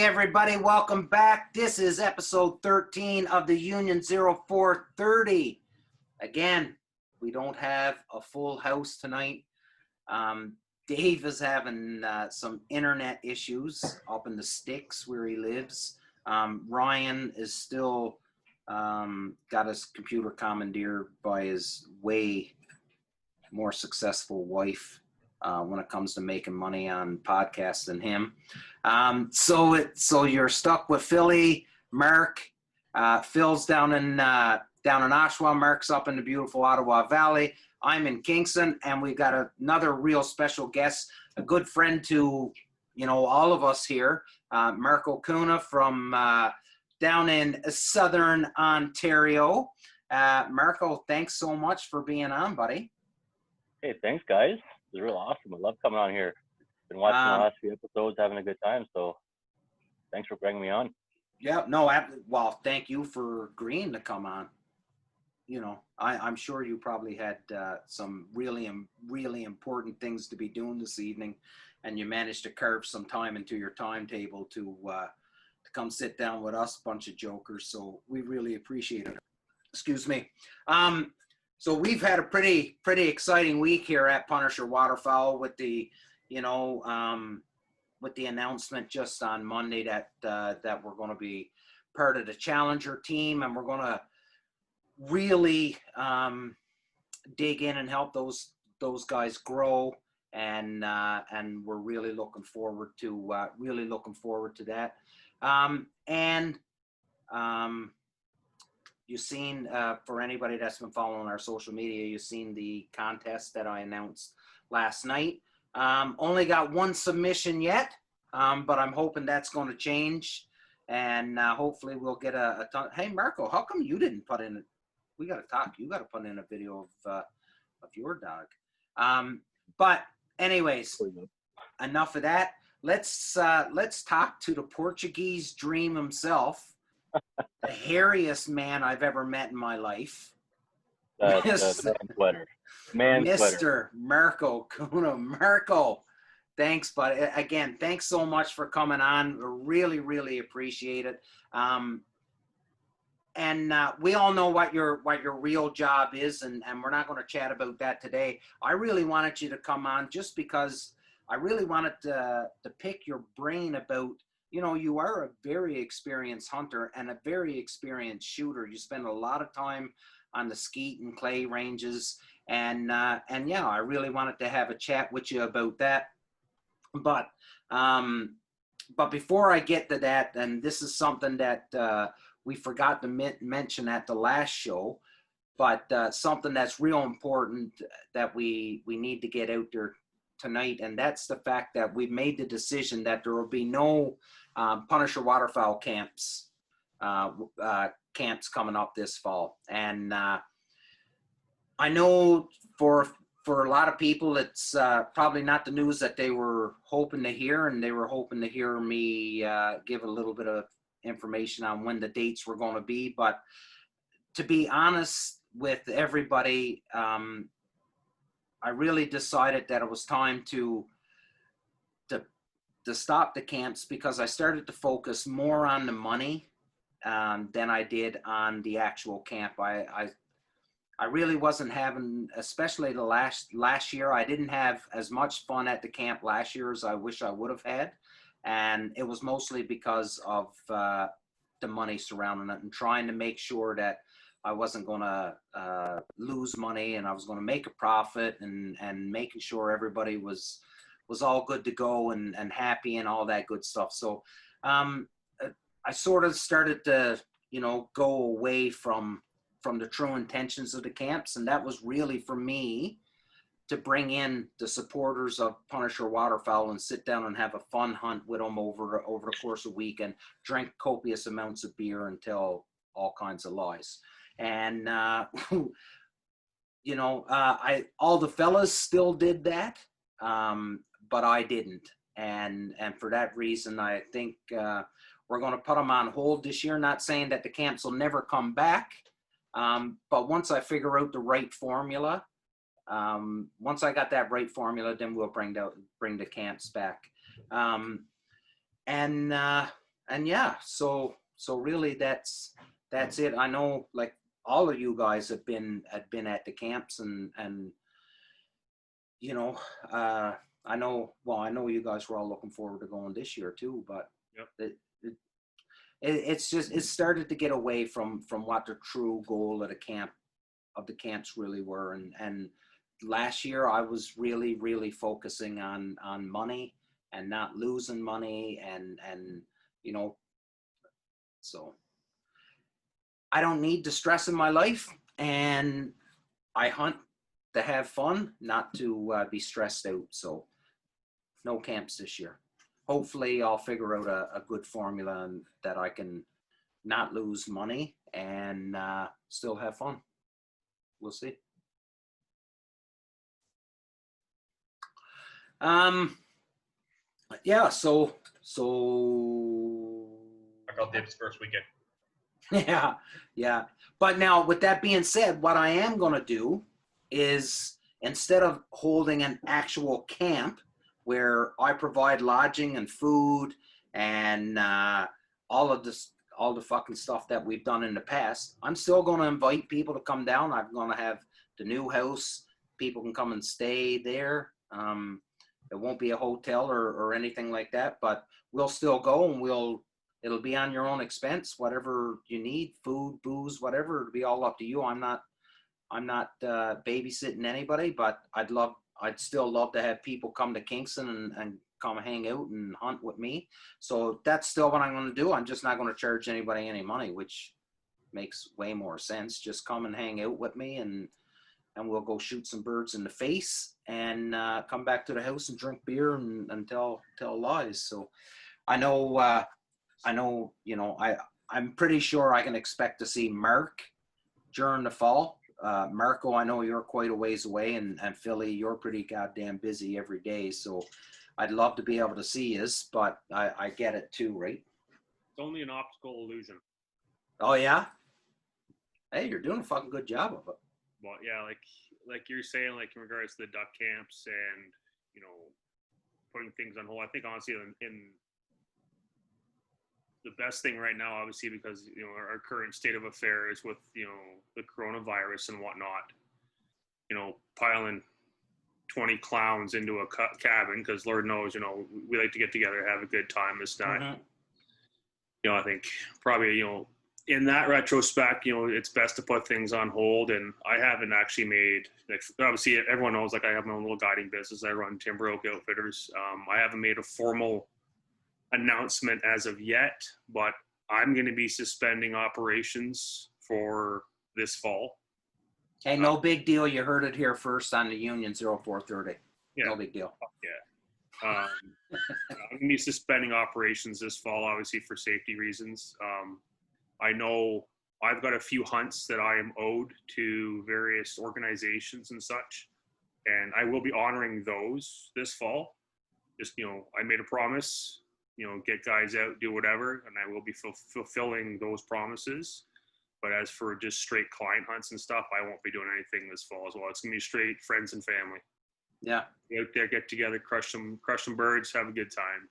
Everybody, welcome back. This is episode 13 of the Union 0430. Again, we don't have a full house tonight. Dave is having some internet issues up in the sticks where he lives. Ryan is still got his computer commandeered by his way more successful wife when it comes to making money on podcasts than him. So you're stuck with Philly, Mark. Phil's down in Oshawa. Mark's up in the beautiful Ottawa Valley. I'm in Kingston, and we've got another real special guest, a good friend to all of us here, Marco Cunha from down in Southern Ontario. Marco, thanks so much for being on, buddy. Hey, thanks, guys. It was real awesome. I love coming on here. Been watching the last few episodes, having a good time. So thanks for bringing me on. Yeah, no, well, thank you for agreeing to come on. I'm sure you probably had some really important things to be doing this evening, and you managed to carve some time into your timetable to come sit down with us, bunch of jokers. So we really appreciate it. Excuse me. So we've had a pretty exciting week here at Punisher Waterfowl with the announcement just on Monday that we're going to be part of the Challenger team, and we're going to really dig in and help those guys grow, and we're really looking forward to that. You've seen, for anybody that's been following our social media, you've seen the contest that I announced last night. Only got one submission yet, but I'm hoping that's going to change, and hopefully we'll get a ton. Hey, Marco, how come you didn't put in? We got to talk. You got to put in a video of your dog. But anyways, enough of that. Let's talk to the Portuguese dream himself. The hairiest man I've ever met in my life. Mr. Marco Cunha. Marco, thanks, buddy. Again, thanks so much for coming on. Really appreciate it. And we all know what your real job is, and we're not going to chat about that today. I really wanted you to come on just because I really wanted to pick your brain about, you are a very experienced hunter and a very experienced shooter. You spend a lot of time on the skeet and clay ranges, and yeah, I really wanted to have a chat with you about that. But before I get to that, and this is something that we forgot to mention at the last show, but something that's real important that we need to get out there tonight, and that's the fact that we've made the decision that there will be no Punisher Waterfowl camps coming up this fall. And I know for a lot of people, it's probably not the news that they were hoping to hear, and they were hoping to hear me give a little bit of information on when the dates were going to be. But to be honest with everybody, I really decided that it was time to stop the camps, because I started to focus more on the money than I did on the actual camp. I really wasn't having, especially the last year, I didn't have as much fun at the camp last year as I wish I would have had. And it was mostly because of the money surrounding it, and trying to make sure that I wasn't going to lose money, and I was going to make a profit, and making sure everybody was all good to go and happy and all that good stuff. So I sort of started to, go away from the true intentions of the camps. And that was really for me to bring in the supporters of Punisher Waterfowl and sit down and have a fun hunt with them over the course of a week and drink copious amounts of beer and tell all kinds of lies. And, all the fellas still did that, but I didn't. And for that reason, I think we're going to put them on hold this year. Not saying that the camps will never come back, but once I figure out the right formula, once I got that right formula, then we'll bring the camps back. And yeah, so really that's it. I know, like, all of you guys have been at the camps, and I know you guys were all looking forward to going this year too, but yep. It's just, it started to get away from what the true goal of the camps really were. And last year I was really, really focusing on money and not losing money. And, so I don't need the stress in my life, and I hunt to have fun, not to be stressed out. So no camps this year. Hopefully I'll figure out a good formula and that I can not lose money and still have fun. We'll see. Yeah, so I got Dibs first weekend. Yeah. But now, with that being said, what I am going to do is, instead of holding an actual camp where I provide lodging and food and all the fucking stuff that we've done in the past, I'm still going to invite people to come down. I'm going to have the new house. People can come and stay there. It won't be a hotel or anything like that, but we'll still go, and it'll be on your own expense, whatever you need, food, booze, whatever. It'll be all up to you. I'm not babysitting anybody, but I'd still love to have people come to Kingston and come hang out and hunt with me. So that's still what I'm going to do. I'm just not going to charge anybody any money, which makes way more sense. Just come and hang out with me, and we'll go shoot some birds in the face and come back to the house and drink beer and tell lies. So I know, I'm pretty sure I can expect to see Mark during the fall. Marco, I know you're quite a ways away, and Philly, you're pretty goddamn busy every day. So I'd love to be able to see you, but I get it too, right? It's only an optical illusion. Oh, yeah? Hey, you're doing a fucking good job of it. Well, yeah, like you're saying, like in regards to the duck camps and, putting things on hold. I think honestly in the best thing right now, obviously, because, our current state of affairs with, the coronavirus and whatnot, piling 20 clowns into a cabin, because Lord knows, we like to get together, have a good time. It's not, I think probably, in that retrospect, it's best to put things on hold. And I haven't actually made, like, obviously everyone knows, like, I have my own little guiding business. I run Timber Oak Outfitters. I haven't made a formal announcement as of yet, but I'm going to be suspending operations for this fall. Hey, no big deal. You heard it here first on the Union 0430. Yeah. No big deal. Yeah. I'm going to be suspending operations this fall, obviously, for safety reasons. I know I've got a few hunts that I am owed to various organizations and such, and I will be honoring those this fall. Just, I made a promise, get guys out, do whatever, and I will be fulfilling those promises. But as for just straight client hunts and stuff, I won't be doing anything this fall as well. It's going to be straight friends and family. Yeah. Get out there, get together, crush some birds, have a good time.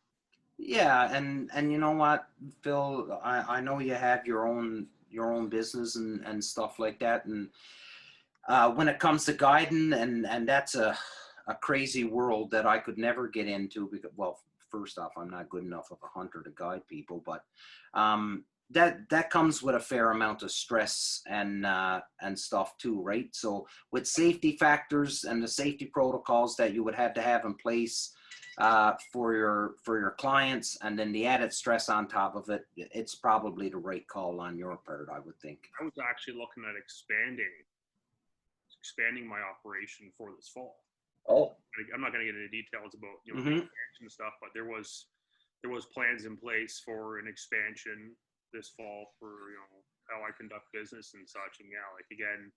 Yeah, and you know what, Phil, I know you have your own business and stuff like that, and when it comes to guiding, and that's a crazy world that I could never get into, because, well, first off, I'm not good enough of a hunter to guide people, but that comes with a fair amount of stress and stuff too, right? So with safety factors and the safety protocols that you would have to have in place, for your clients, and then the added stress on top of it, it's probably the right call on your part, I would think. I was actually looking at expanding my operation for this fall. Oh. I'm not going to get into details about the Mm-hmm. expansion and stuff, but there was plans in place for an expansion this fall for how I conduct business and such. And yeah, like again,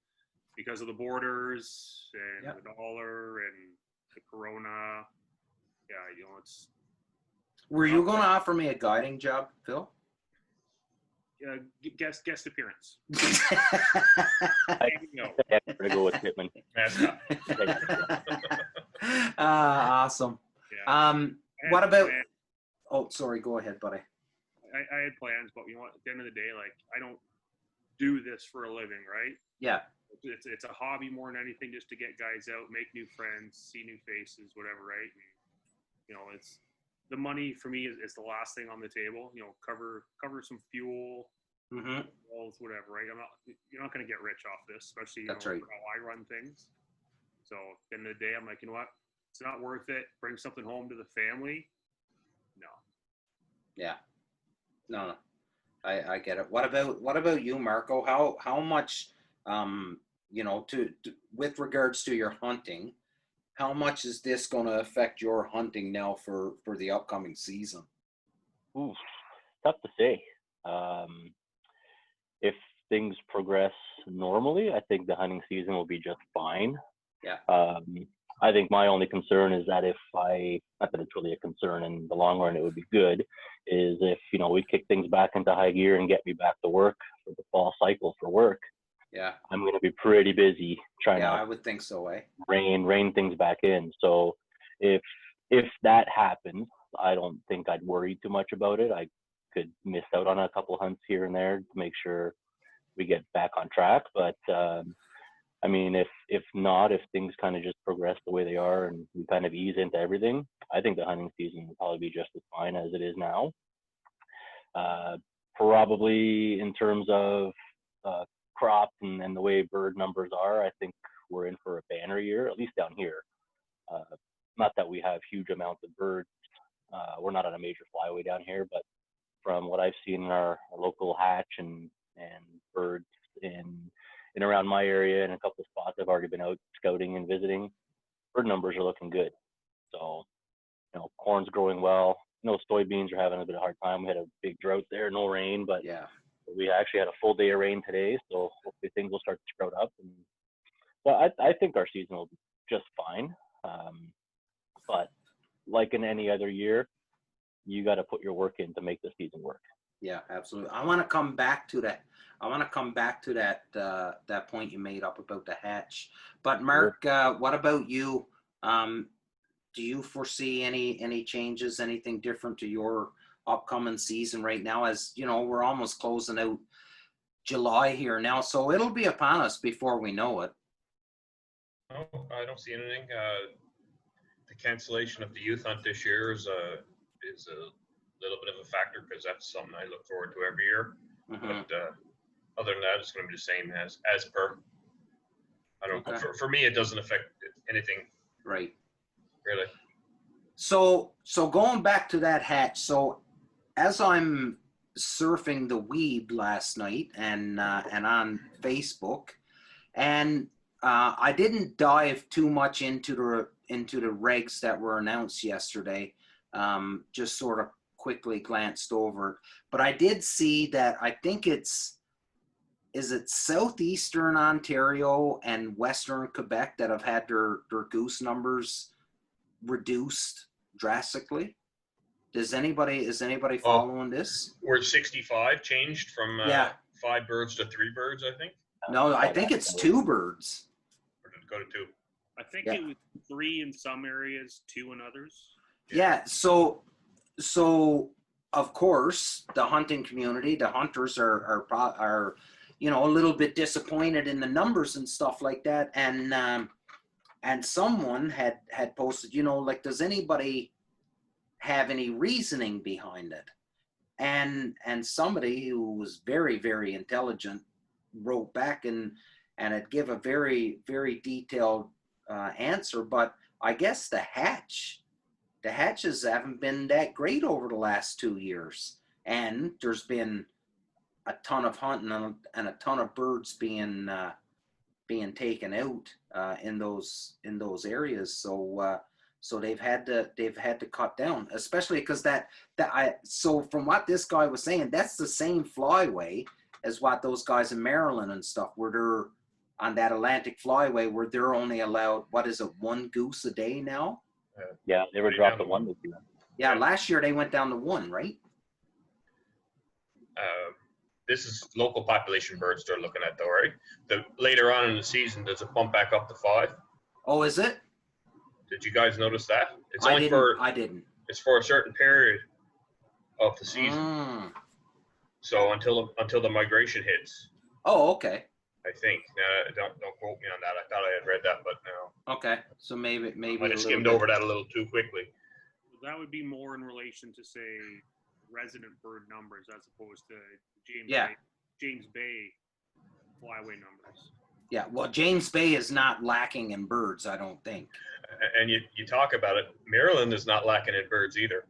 because of the borders and Yep. the dollar and the corona, yeah, it's. Were you going to offer me a guiding job, Phil? Guest appearance. I'm gonna go with Pittman. Awesome. Yeah. What about? Oh, sorry. Go ahead, buddy. I had plans, but at the end of the day, like I don't do this for a living, right? Yeah. It's a hobby more than anything, just to get guys out, make new friends, see new faces, whatever, right? And, it's the money for me is the last thing on the table. Cover some fuel, Mm-hmm. whatever, right? You're not going to get rich off this, especially That's right. how I run things. So at the end of the day, I'm like, you know what? It's not worth it. Bring something home to the family. No. Yeah. No. I get it. What about you, Marco? How much to with regards to your hunting, how much is this going to affect your hunting now for the upcoming season? Ooh, tough to say. If things progress normally, I think the hunting season will be just fine. Yeah. I think my only concern is that not that it's really a concern in the long run, it would be good, is if, we kick things back into high gear and get me back to work for the fall cycle for work. Yeah. I'm going to be pretty busy trying to I would think so, rein things back in. So if that happens, I don't think I'd worry too much about it. I could miss out on a couple hunts here and there to make sure we get back on track. But I mean, if not, if things kind of just progress the way they are and we kind of ease into everything, I think the hunting season will probably be just as fine as it is now. Probably in terms of crop and the way bird numbers are, I think we're in for a banner year, at least down here. Not that we have huge amounts of birds. We're not on a major flyway down here, but from what I've seen in our local hatch and birds in around my area and a couple of spots I've already been out scouting and visiting, bird numbers are looking good. So, corn's growing well. Soybeans are having a bit of a hard time. We had a big drought there, no rain, but yeah, we actually had a full day of rain today, so hopefully things will start to sprout up. And so I think our season will be just fine. But like in any other year, you got to put your work in to make the season work. Yeah, absolutely. I want to come back to that. That point you made up about the hatch. But Mark, what about you? Do you foresee any changes, anything different to your upcoming season right now? As we're almost closing out July here now, so it'll be upon us before we know it. No, I don't see anything. The cancellation of the youth hunt this year is a little bit of a factor because that's something I look forward to every year. Mm-hmm. But other than that, it's going to be the same as per. I don't. Okay. For me, it doesn't affect anything. Right. Really. So going back to that hatch. So as I'm surfing the weed last night and on Facebook, and I didn't dive too much into the regs that were announced yesterday. Just sort of quickly glanced over it. But I did see that I think is it southeastern Ontario and western Quebec that have had their goose numbers reduced drastically. Is anybody following this? We're 65 changed from 5 birds to 3 birds, I think. No, I think it's 2 birds. Or did it go to 2? I think it was 3 in some areas, 2 in others. Yeah. So of course the hunting community, the hunters are a little bit disappointed in the numbers and stuff like that. And someone had posted, like, does anybody have any reasoning behind it? And somebody who was very, very intelligent wrote back and had give a very, very detailed answer. But I guess the hatch the hatches haven't been that great over the last 2 years, and there's been a ton of hunting and a ton of birds being taken out in those areas. So they've had to cut down, especially because so from what this guy was saying, that's the same flyway as what those guys in Maryland and stuff, where they're on that Atlantic flyway, where they're only allowed, what is it, 1 goose a day now? Yeah, they were dropped to 1 this year. Yeah, last year they went down to 1, right? This is local population birds they're looking at, though, right? Later on in the season, there's a bump back up to 5. Oh, is it? Did you guys notice that? It's I only didn't. It's for a certain period of the season. So until the migration hits. Oh, okay. I think. Don't quote me on that. I thought I had read that, but no. Okay, so maybe I might have skimmed over that a little too quickly. That would be more in relation to, say, resident bird numbers as opposed to James Bay flyway numbers. Yeah, well, James Bay is not lacking in birds, I don't think. And you talk about it, Maryland is not lacking in birds either.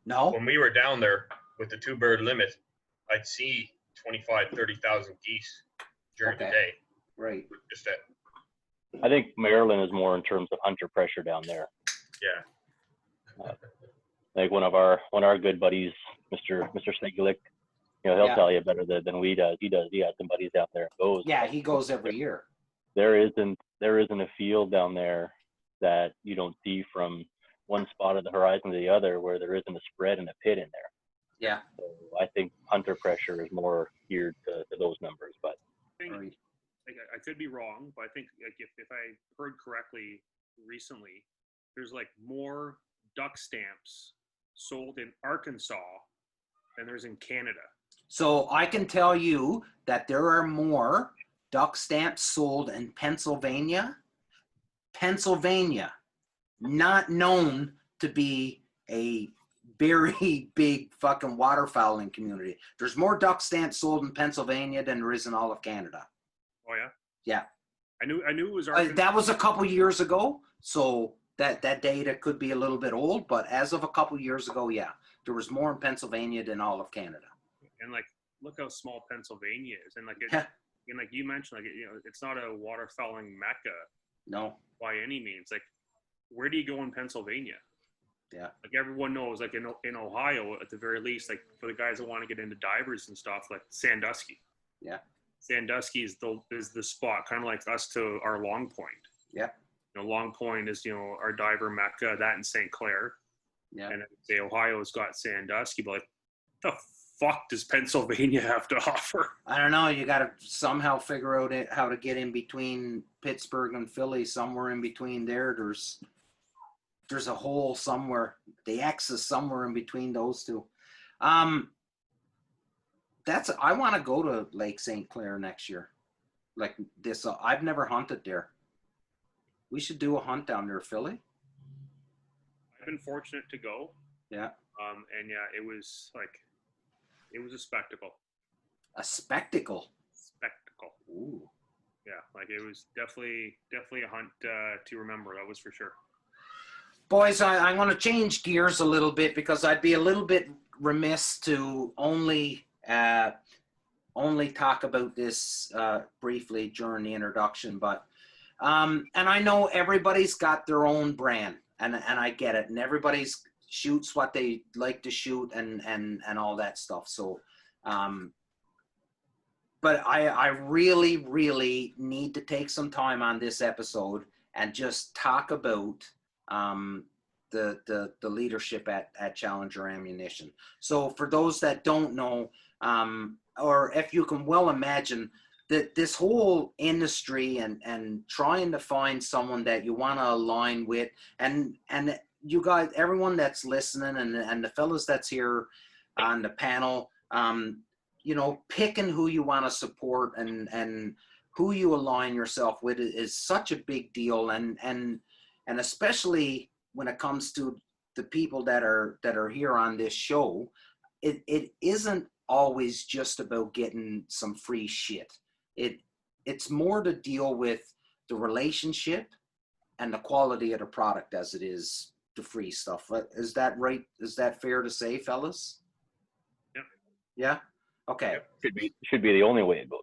No? When we were down there with the 2-bird limit, I'd see 25, 30,000 geese during the day. Right. Just that. I think Maryland is more in terms of hunter pressure down there. Yeah. Like one of our good buddies, Mr. Segulik, he'll tell you better than we does. He has some buddies out there. Goes. Yeah, he goes every year. There isn't a field down there that you don't see from one spot of the horizon to the other where there isn't a spread and a pit in there. Yeah. So I think hunter pressure is more geared to those numbers, but I could be wrong, but I think if I heard correctly recently, there's like more duck stamps sold in Arkansas than there's in Canada. So I can tell you that there are more duck stamps sold in Pennsylvania. Pennsylvania, not known to be a very big fucking waterfowling community. There's more duck stamps sold in Pennsylvania than there is in all of Canada. Oh yeah? Yeah. I knew it was Arkansas. That was a couple years ago, so that data could be a little bit old, but as of a couple years ago, yeah, there was more in Pennsylvania than all of Canada. And like, look how small Pennsylvania is, and like and like you mentioned, like it's not a waterfowling mecca. No. By any means. Like, where do you go in Pennsylvania? Yeah. Like everyone knows, like in Ohio, at the very least, like for the guys that want to get into divers and stuff, like Sandusky. Yeah. Sandusky is the spot, kind of like us to our Long Point. Yeah. Long Point is, our diver mecca, that in St. Clair. Yeah. And say Ohio's got Sandusky, but like, the fuck does Pennsylvania have to offer? I don't know. You got to somehow figure out how to get in between Pittsburgh and Philly. Somewhere in between there, there's a hole somewhere. The X is somewhere in between those two. I want to go to Lake St. Clair next year. Like this, I've never hunted there. We should do a hunt down there, Philly. I've been fortunate to go. Yeah. And yeah, it was a spectacle. A spectacle. Spectacle. Ooh. Yeah, like it was definitely a hunt to remember. That was for sure. Boys, I want to change gears a little bit because I'd be a little bit remiss to only talk about this briefly during the introduction. But and I know everybody's got their own brand, and I get it, and everybody's shoots what they like to shoot and all that stuff. So, but I really, really need to take some time on this episode and just talk about the leadership at Challenger Ammunition. So for those that don't know, or if you can well imagine, that this whole industry and trying to find someone that you want to align with, and you guys, everyone that's listening, and the fellas that's here on the panel, picking who you want to support and who you align yourself with is such a big deal, and especially when it comes to the people that are here on this show, it isn't always just about getting some free shit. It's more to deal with the relationship and the quality of the product as it is the free stuff. Is that right? Is that fair to say, fellas? Yep. Yeah. Okay. Should be the only way it goes.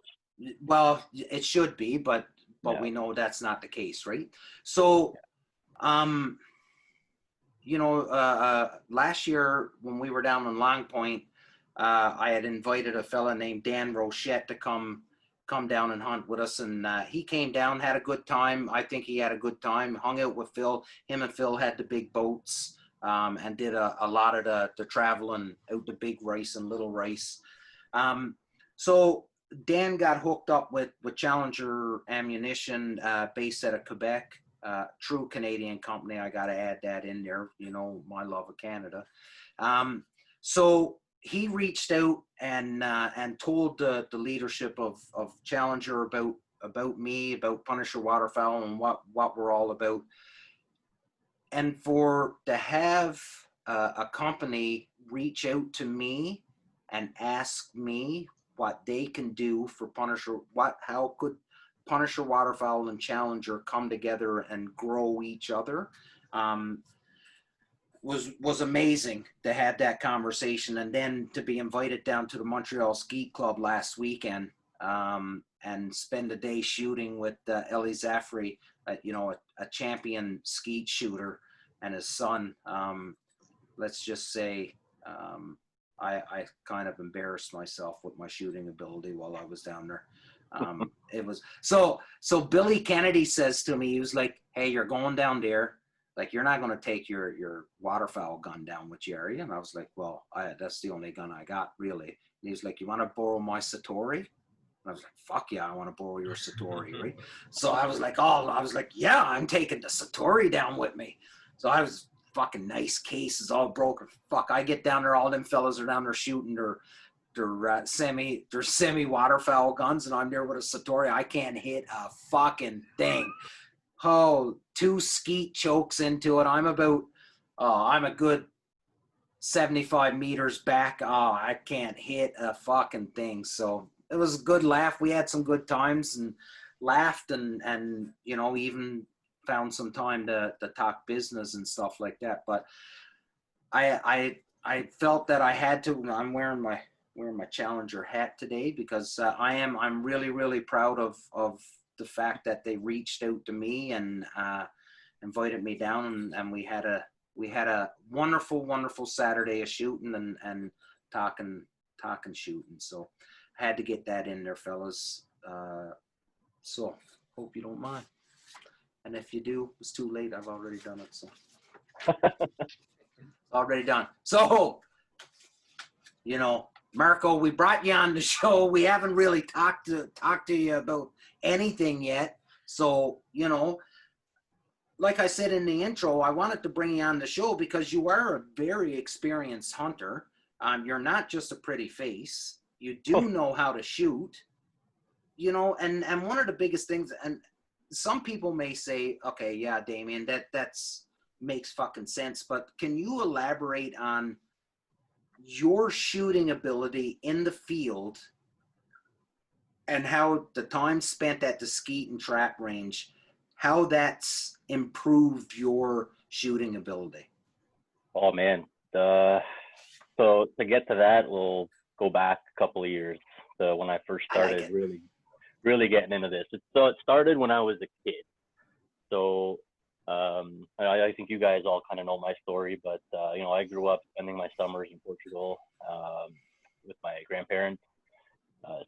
Well, it should be, but Yeah. we know that's not the case, right? So, last year when we were down in Long Point, I had invited a fella named Dan Rochette to come down and hunt with us, and he came down, had a good time. I think he had a good time, hung out with Phil. Him and Phil had the big boats, and did a lot of the traveling out to Big Rice and Little Rice. So Dan got hooked up with Challenger Ammunition, based out of Quebec. True Canadian company. I got to add that in there, my love of Canada. So he reached out and told the leadership of Challenger about me, about Punisher Waterfowl, and what we're all about. And to have a company reach out to me and ask me what they can do for Punisher, how could Punisher Waterfowl and Challenger come together and grow each other, was amazing to have that conversation. And then to be invited down to the Montreal Ski Club last weekend, and spend a day shooting with Elie Zaffrey, a champion skeet shooter, and his son. Let's just say, I kind of embarrassed myself with my shooting ability while I was down there. It was so Billy Kennedy says to me, he was like, "Hey, you're going down there. Like, you're not going to take your waterfowl gun down with you, are you?" And I was like, "Well, that's the only gun I got, really." And he was like, "You want to borrow my Satori?" And I was like, "Fuck yeah, I want to borrow your Satori," right? So I was like, "Yeah, I'm taking the Satori down with me." So I was fucking nice cases, all broken. Fuck, I get down there, all them fellas are down there shooting their semi waterfowl guns, and I'm there with a Satori. I can't hit a fucking thing. Oh, 2 skeet chokes into it. I'm a good 75 meters back. Oh, I can't hit a fucking thing. So it was a good laugh. We had some good times and laughed, and even found some time to talk business and stuff like that. But I felt that I had to. I'm wearing my Challenger hat today because I'm really, really proud of the fact that they reached out to me and invited me down, and we had a wonderful Saturday of shooting and talking shooting. So I had to get that in there, fellas. So hope you don't mind. And if you do, it's too late. I've already done it. So already done. So, Marco, we brought you on the show. We haven't really talked to you about anything yet. So, like I said in the intro, I wanted to bring you on the show because you are a very experienced hunter. You're not just a pretty face. You do know how to shoot, and one of the biggest things, and some people may say, okay, yeah, Damien, that's makes fucking sense. But can you elaborate on your shooting ability in the field and how the time spent at the skeet and trap range, how that's improved your shooting ability? Oh man. So to get to that, we'll go back a couple of years to when I first started really getting into this. So it started when I was a kid. So I think you guys all kind of know my story, but I grew up spending my summers in Portugal with my grandparents.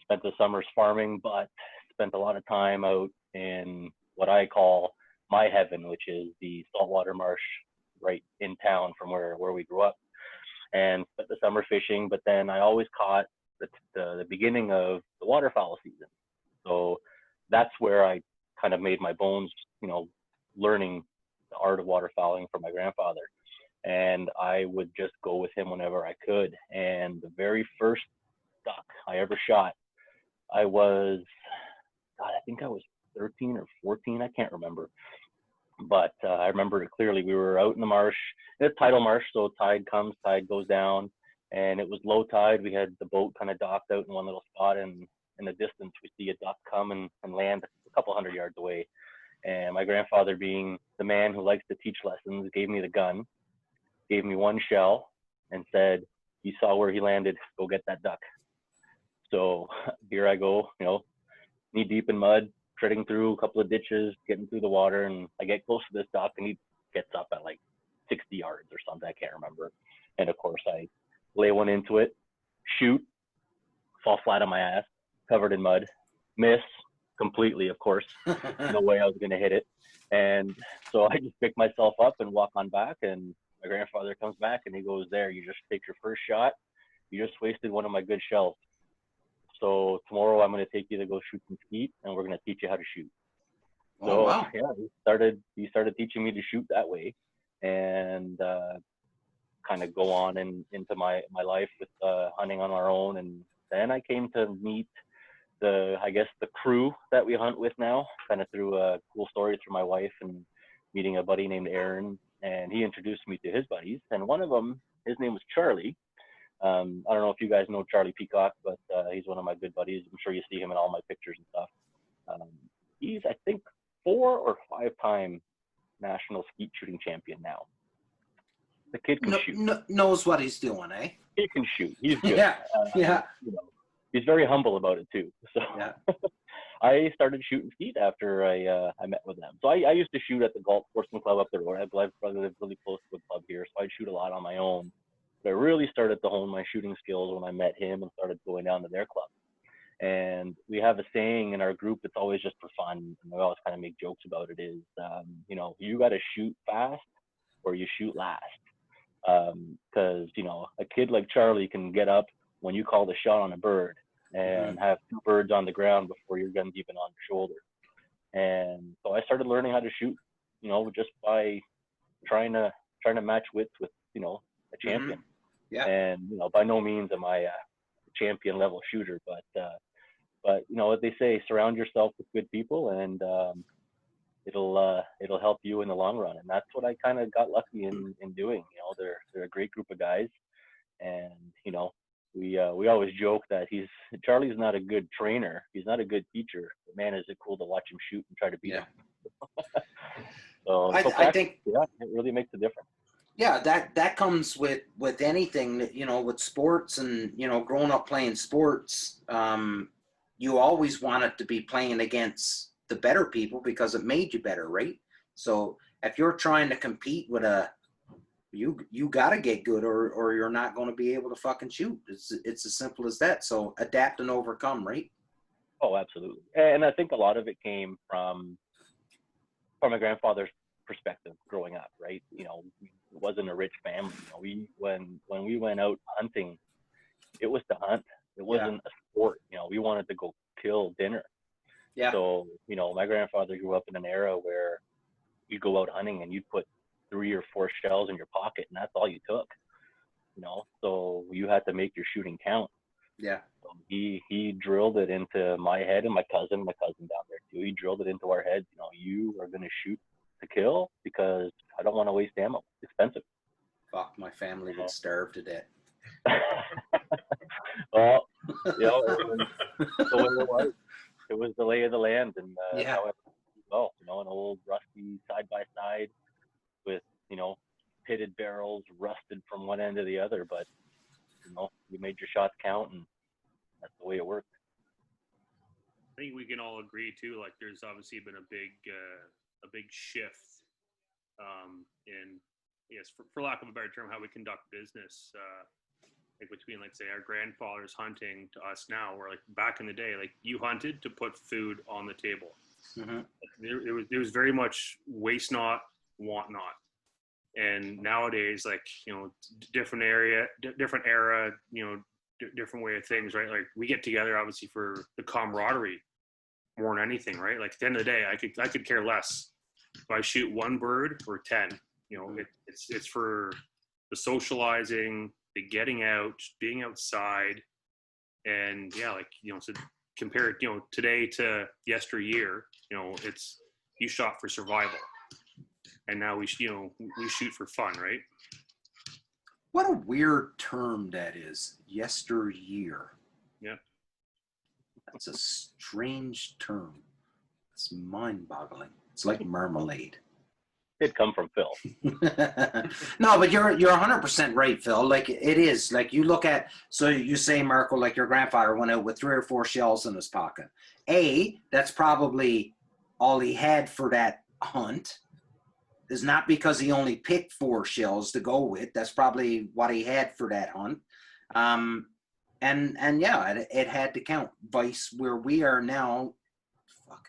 Spent the summers farming, but spent a lot of time out in what I call my heaven, which is the saltwater marsh right in town from where we grew up, and spent the summer fishing. But then I always caught the beginning of the waterfowl season. So that's where I kind of made my bones, learning the art of waterfowling from my grandfather. And I would just go with him whenever I could. And the very first duck I ever shot, I think I was 13 or 14, I can't remember. But I remember it clearly. We were out in the marsh. It's tidal marsh, so tide comes, tide goes down. And it was low tide. We had the boat kind of docked out in one little spot, and in the distance, we see a duck come and land a couple 100 yards away. And my grandfather, being the man who likes to teach lessons, gave me the gun gave me one shell and said, "You saw where he landed, go get that duck." So here I go, knee deep in mud, treading through a couple of ditches, getting through the water, and I get close to this duck, and he gets up at like 60 yards or something, I can't remember. And of course I lay one into it, shoot, fall flat on my ass, covered in mud, miss completely, of course. No way I was going to hit it. And so I just pick myself up and walk on back, and my grandfather comes back and he goes, "There, you just take your first shot. You just wasted one of my good shells. So tomorrow I'm going to take you to go shoot some skeet, and we're going to teach you how to shoot." So wow. yeah, he started teaching me to shoot that way, and kind of go on into my life with hunting on our own. And then I came to meet the crew that we hunt with now, kind of through a cool story through my wife and meeting a buddy named Aaron, and he introduced me to his buddies, and one of them, his name was Charlie. I don't know if you guys know Charlie Peacock, but he's one of my good buddies. I'm sure you see him in all my pictures and stuff. He's, I think, 4 or 5-time national skeet shooting champion now. The kid can shoot. Knows what he's doing, eh? He can shoot. He's good. Yeah. He's very humble about it too. So yeah. I started shooting skeet after I met with them. So I used to shoot at the Golf Sportsman Club up the road. I lived really close to the club here, so I'd shoot a lot on my own. But I really started to hone my shooting skills when I met him and started going down to their club. And we have a saying in our group, it's always just for fun, and we always kind of make jokes about it, is, you got to shoot fast or you shoot last. Because, a kid like Charlie can get up when you call the shot on a bird and have 2 birds on the ground before your gun's even on your shoulder. And so I started learning how to shoot, just by trying to match wits with, a champion. Yeah. And, by no means am I a champion level shooter, but what they say, surround yourself with good people, and it'll help you in the long run. And that's what I kind of got lucky in doing. They're a great group of guys, and we always joke that Charlie's not a good trainer, he's not a good teacher, but man, is it cool to watch him shoot and try to beat him. So I think it really makes a difference. Yeah, that comes with anything, with sports and, growing up playing sports, you always wanted to be playing against the better people because it made you better, right? So if you're trying to compete with you got to get good or you're not going to be able to fucking shoot. It's as simple as that. So adapt and overcome, right? Oh, absolutely. And I think a lot of it came from my grandfather's perspective growing up, right? It wasn't a rich family. When we went out hunting, it was to hunt. It wasn't a sport. We wanted to go kill dinner. Yeah. So, my grandfather grew up in an era where you go out hunting and you'd put 3 or 4 shells in your pocket, and that's all you took. So you had to make your shooting count. Yeah. So he drilled it into my head and my cousin down there too. He drilled it into our heads. You are going to shoot to kill because I don't want to waste ammo. It's expensive. Fuck, my family would starve to death. Well, it was the lay of the land, and an old rusty side-by-side with pitted barrels, rusted from one end to the other, but you made your shots count, and that's the way it worked. I think we can all agree too. Like, there's obviously been a big shift in, yes, for lack of a better term, how we conduct business. Like between, like, say, our grandfathers hunting to us now, where like back in the day, like you hunted to put food on the table. Mm-hmm. There was very much waste not, want not. And nowadays, like, different era, different way of things, right? Like, we get together obviously for the camaraderie more than anything, right? Like, at the end of the day, I could care less if I shoot 1 bird or 10. It's for the socializing, the getting out, being outside, and so compare it, today to yesteryear, it's you shot for survival. And now we shoot for fun, right? What a weird term that is, yesteryear. Yeah. That's a strange term. It's mind-boggling. It's like marmalade. did come from Phil. No, but you're 100% right, Phil. Like it is. Like you look at, so you say, Marco, like your grandfather went out with 3 or 4 shells in his pocket. That's probably all he had for that hunt. Is not because he only picked 4 shells to go with. That's probably what he had for that hunt. And yeah, it had to count. Vice where we are now, fuck.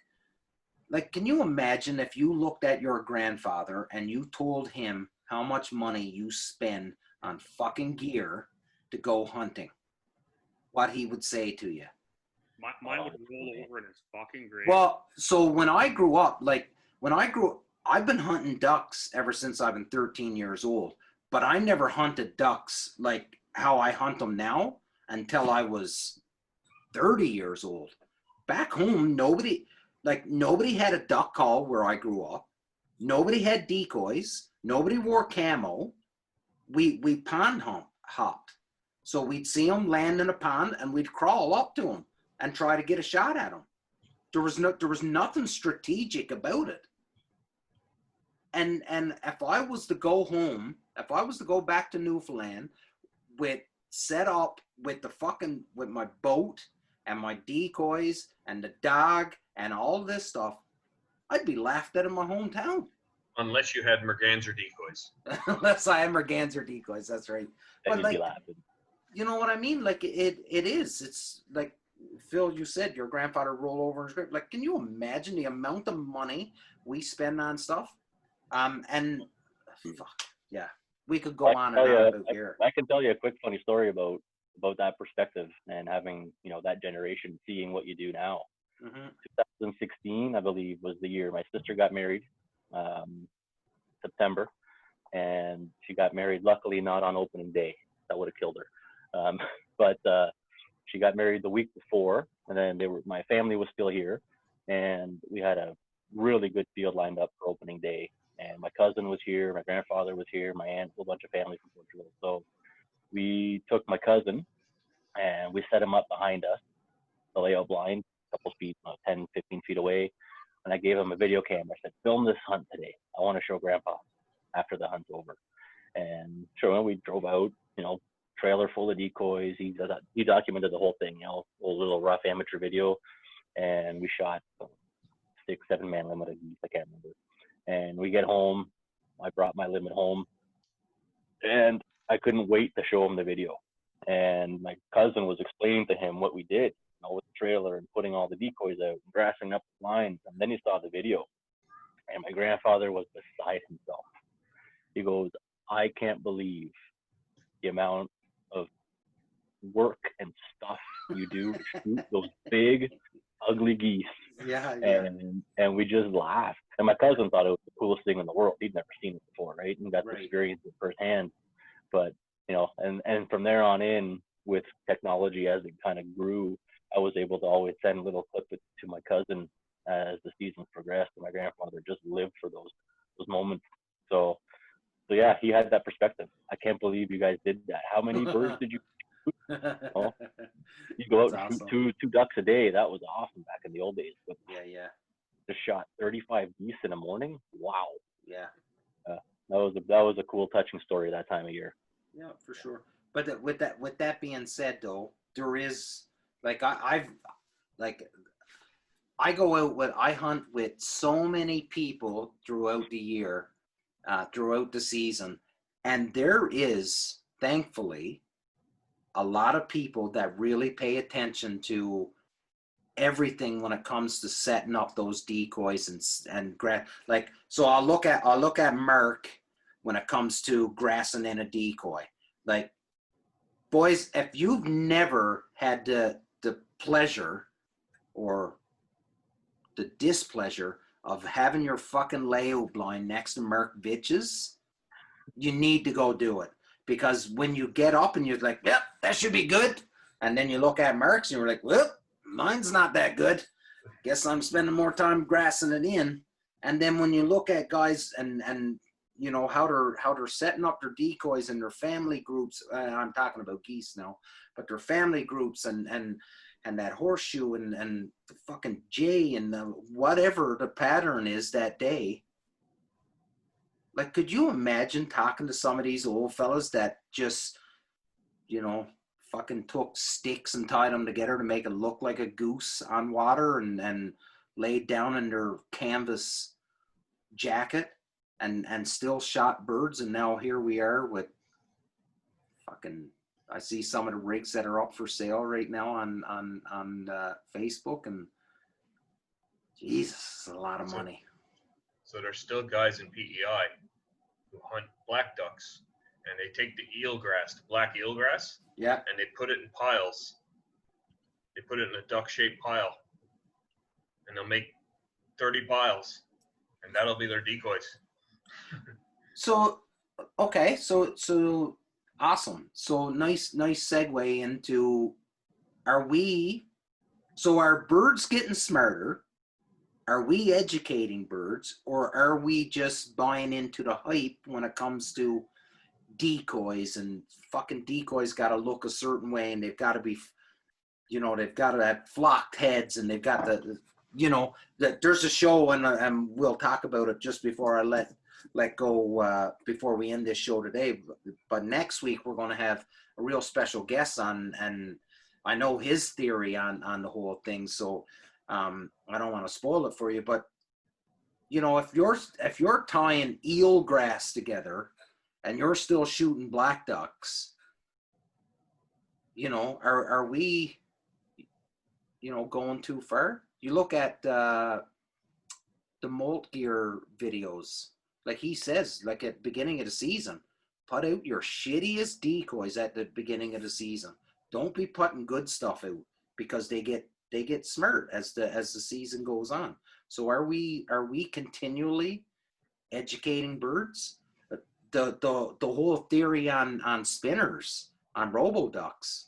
Like, can you imagine if you looked at your grandfather and you told him how much money you spend on fucking gear to go hunting? What he would say to you? Mine would roll over in his fucking grave. Well, so when I grew up, I've been hunting ducks ever since I've been 13 years old, but I never hunted ducks like how I hunt them now until I was 30 years old. Back home, nobody had a duck call where I grew up. Nobody had decoys. Nobody wore camo. We pond hopped. So we'd see them land in a pond and we'd crawl up to them and try to get a shot at them. There was nothing strategic about it. And if I was to go home, if I was to go back to Newfoundland with set up with with my boat and my decoys and the dog and all this stuff, I'd be laughed at in my hometown. Unless you had merganser decoys. Unless I had merganser decoys, that's right. And But you'd be like, laughing. you know what I mean? Like it is. It's like Phil, you said your grandfather rolled over in his grave. Like, can you imagine the amount of money we spend on stuff? And fuck, yeah, we could go on and on about here. I can tell you a quick funny story about that perspective and having, you know, that generation seeing what you do now. 2016, I believe, was the year my sister got married, September, and she got married, luckily not on opening day. That would have killed her. But she got married the week before, and then my family was still here, and we had a really good field lined up for opening day. And my cousin was here, my grandfather was here, my aunt, a whole bunch of family from Portugal. So we took my cousin and we set him up behind us, the layout blind, a couple feet, 10, 15 feet away. And I gave him a video camera. I said, film this hunt today. I want to show Grandpa after the hunt's over. And sure, we drove out, you know, trailer full of decoys. He documented the whole thing, you know, a little rough amateur video. And we shot 6, 7 man limit of geese, I can't remember. And we get home, I brought my limit home, and I couldn't wait to show him the video. And my cousin was explaining to him what we did, you know, with the trailer and putting all the decoys out and grassing up the lines. And then he saw the video, and my grandfather was beside himself. He goes, I can't believe the amount of work and stuff you do to shoot those big, ugly geese. Yeah. And we just laughed. And my cousin thought it was the coolest thing in the world. He'd never seen it before, right? And got to experience it firsthand. But, you know, and from there on in, with technology as it kind of grew, I was able to always send little clips to my cousin as the seasons progressed. And my grandfather just lived for those moments. So yeah, he had that perspective. I can't believe you guys did that. How many birds did you shoot? Oh, you go out and shoot two ducks a day. That was awesome back in the old days. But yeah. Just shot 35 geese in the morning. Wow. Yeah. That was a cool, touching story that time of year. Yeah, for sure. But with that being said, though, there is like I hunt with so many people throughout the year, throughout the season, and there is thankfully a lot of people that really pay attention to everything when it comes to setting up those decoys and like, so I'll look at Mark when it comes to grassing in a decoy. Like, boys, if you've never had the pleasure or the displeasure of having your fucking layout blind next to Mark bitches, you need to go do it. Because when you get up and you're like, yep, that should be good, and then you look at Mark's and you're like, well, mine's not that good. Guess I'm spending more time grassing it in. And then when you look at guys and you know how they're setting up their decoys and their family groups, I'm talking about geese now, but their family groups and that horseshoe and the fucking jay and whatever the pattern is that day, Like, could you imagine talking to some of these old fellas that just, fucking took sticks and tied them together to make it look like a goose on water and laid down in their canvas jacket and still shot birds, and now here we are with fucking, I see some of the rigs that are up for sale right now on Facebook, and Jesus, it's a lot of money. So there's still guys in PEI who hunt black ducks, and they take the eelgrass, the black eelgrass, Yeah. and they put it in piles. They put it in a duck-shaped pile, and they'll make 30 piles, and that'll be their decoys. So, okay, so awesome. So nice segue into, are birds getting smarter? Are we educating birds, or are we just buying into the hype when it comes to decoys? And fucking decoys got to look a certain way, and they've got to be, they've got to have flocked heads, and they've got there's a show, and we'll talk about it just before I let go, before we end this show today. But next week we're going to have a real special guest on, and I know his theory on the whole thing. So I don't want to spoil it for you, but if you're tying eelgrass together and you're still shooting black ducks, are we, going too far? You look at the molt gear videos, like he says, like at the beginning of the season, put out your shittiest decoys at the beginning of the season. Don't be putting good stuff out, because they get smart as the season goes on. So are we continually educating birds? The whole theory on spinners, on robo-ducks,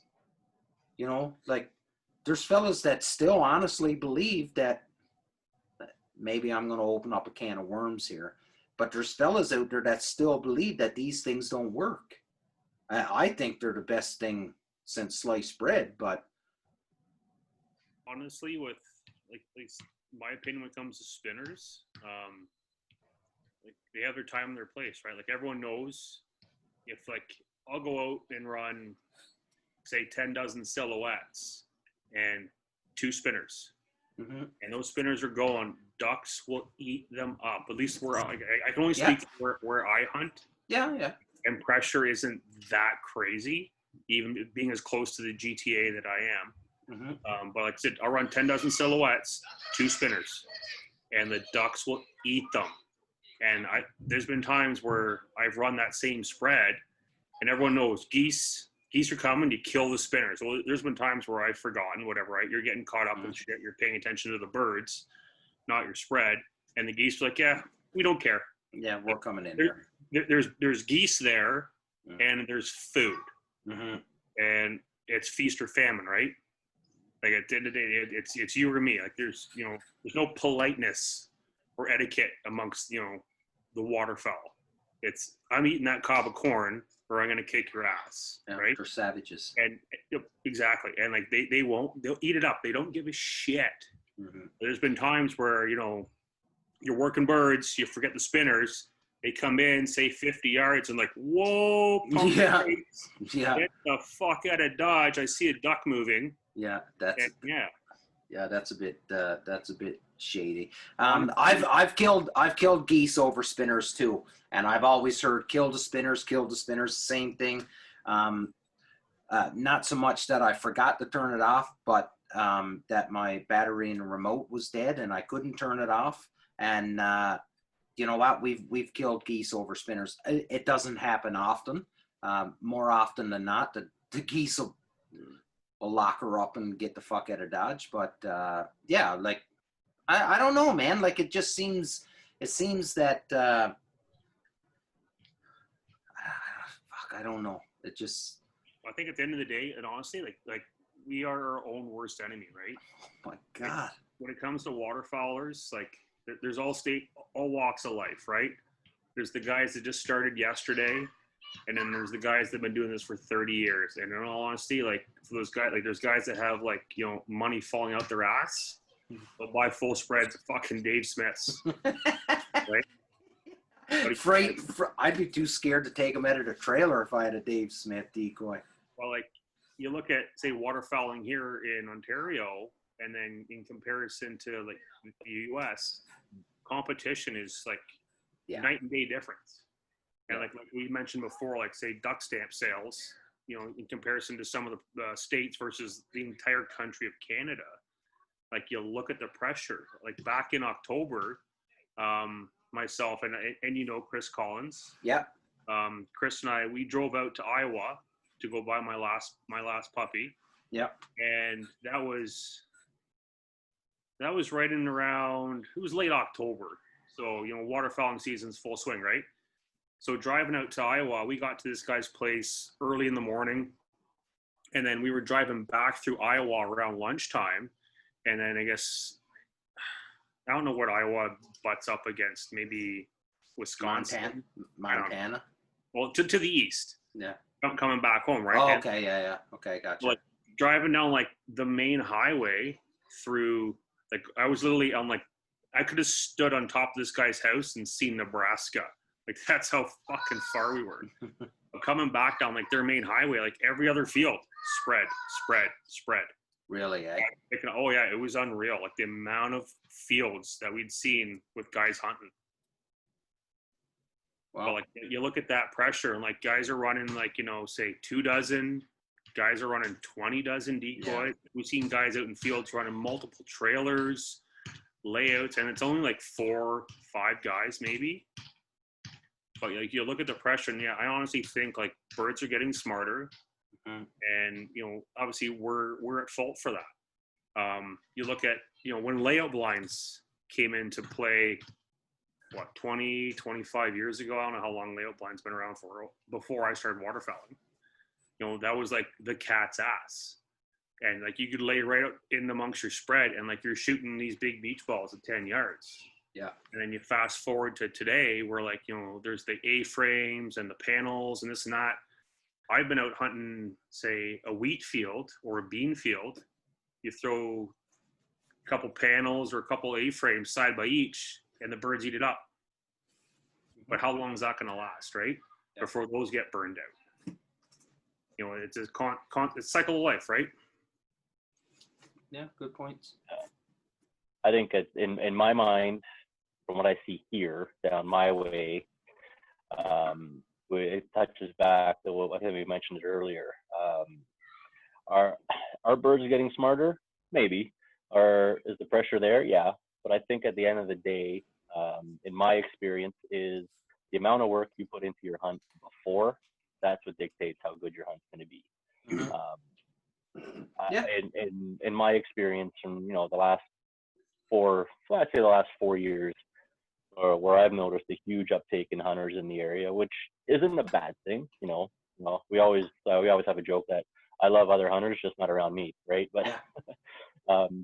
like there's fellas that still honestly believe that, maybe I'm going to open up a can of worms here, but there's fellas out there that still believe that these things don't work. I think they're the best thing since sliced bread, but honestly, with like my opinion when it comes to spinners, like they have their time and their place, right? Like everyone knows, if like I'll go out and run, say 10 dozen silhouettes and 2 spinners, mm-hmm. and those spinners are going, ducks will eat them up. At least where I can only speak where I hunt. Yeah. And pressure isn't that crazy, even being as close to the GTA that I am. Mm-hmm. But like I said, I'll run 10 dozen silhouettes, 2 spinners, and the ducks will eat them. And there's been times where I've run that same spread, and everyone knows geese are coming to kill the spinners. Well, there's been times where I've forgotten, whatever, right? You're getting caught up in shit. You're paying attention to the birds, not your spread. And the geese are like, yeah, we don't care. Yeah, we're coming in There's geese there, and there's food. Mm-hmm. And it's feast or famine, right? Like at the end of the day, it's you or me. Like there's no politeness or etiquette amongst, the waterfowl. It's, I'm eating that cob of corn or I'm going to kick your ass, right? For savages. And exactly. And like they'll eat it up. They don't give a shit. Mm-hmm. There's been times where, you're working birds, you forget the spinners, they come in, say 50 yards, and like, whoa, pump brakes. Get the fuck out of Dodge. I see a duck moving. Yeah, that's a bit shady. I've killed geese over spinners too, and I've always heard kill the spinners, same thing. Not so much that I forgot to turn it off, but that my battery in the remote was dead and I couldn't turn it off. And you know what? We've killed geese over spinners. It doesn't happen often. More often than not, the geese will lock her up and get the fuck out of Dodge. But yeah, like I don't know, man. Like it seems that fuck, I don't know. It just. I think at the end of the day, and honestly, like we are our own worst enemy, right? Oh my God. Like, when it comes to waterfowlers, like there's all walks of life, right? There's the guys that just started yesterday, and then there's the guys that have been doing this for 30 years. And in all honesty, like for those guys, like there's guys that have like, money falling out their ass, they'll buy full spreads of fucking Dave Smiths, right? I'd be too scared to take him out of the trailer if I had a Dave Smith decoy. Well, like you look at, say, waterfowling here in Ontario, and then in comparison to like the US, competition is like night and day difference. And like we mentioned before, like say duck stamp sales, you know, in comparison to some of the states versus the entire country of Canada, like you look at the pressure. Like back in October, myself and you know Chris Collins. Yeah. Chris and I, we drove out to Iowa to go buy my last puppy. Yep. And that was right in around, it was late October. So, you know, waterfowling season's full swing, right? So driving out to Iowa, we got to this guy's place early in the morning. And then we were driving back through Iowa around lunchtime. And then I guess, I don't know what Iowa butts up against, maybe Wisconsin. Montana. Well, to the east. Yeah. I'm coming back home, right? Oh, okay, yeah. Okay, gotcha. Like driving down like the main highway through, like I was literally on like, I could have stood on top of this guy's house and seen Nebraska. Like that's how fucking far we were. But coming back down like their main highway, like every other field, spread. Really, eh? Oh yeah, it was unreal. Like the amount of fields that we'd seen with guys hunting. Well, but like you look at that pressure and like guys are running like, you know, say 2 dozen, guys are running 20 dozen decoys. Yeah. We've seen guys out in fields running multiple trailers, layouts, and it's only like 4-5 guys maybe. But like you look at the pressure, and yeah, I honestly think like birds are getting smarter, and you know, obviously we're at fault for that. You look at, you know, when layout blinds came into play, what 20-25 years ago. I don't know how long layout blinds been around for. Before I started waterfowling, you know, that was like the cat's ass, and like you could lay right out in amongst your spread, and like you're shooting these big beach balls at 10 yards. Yeah. And then you fast forward to today where like, you know, there's the A-frames and the panels and this and that. I've been out hunting, say, a wheat field or a bean field. You throw a couple panels or a couple A-frames side by each and the birds eat it up. But how long is that going to last, right? Yeah. Before those get burned out. You know, it's a it's cycle of life, right? Yeah, good points. I think in my mind, from what I see here down my way, it touches back to what I think we mentioned it earlier. Are birds getting smarter? Maybe. Is the pressure there? Yeah. But I think at the end of the day, in my experience, is the amount of work you put into your hunt before. That's what dictates how good your hunt's going to be. Yeah. In my experience, from the last 4 years, where I've noticed a huge uptake in hunters in the area, which isn't a bad thing. We always have a joke that I love other hunters, just not around me, right? But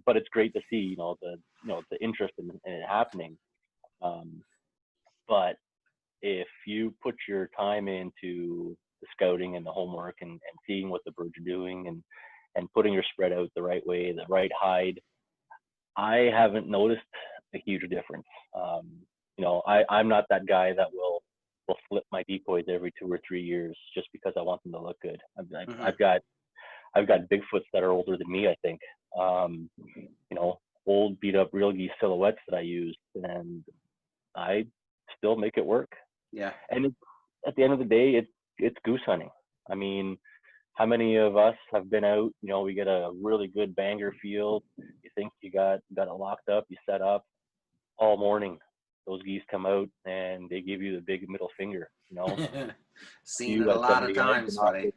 but it's great to see the interest in it happening. But if you put your time into the scouting and the homework and seeing what the birds are doing and putting your spread out the right way, the right hide, I haven't noticed a huge difference. I'm not that guy that will flip my decoys every 2 or 3 years just because I want them to look good. I've got Bigfoots that are older than me, I think. Old beat up real geese silhouettes that I use, and I still make it work. Yeah. And at the end of the day, it's goose hunting. I mean, how many of us have been out, we get a really good banger field. You think you got it locked up, you set up all morning. Those geese come out and they give you the big middle finger, Seen it a lot of times, buddy.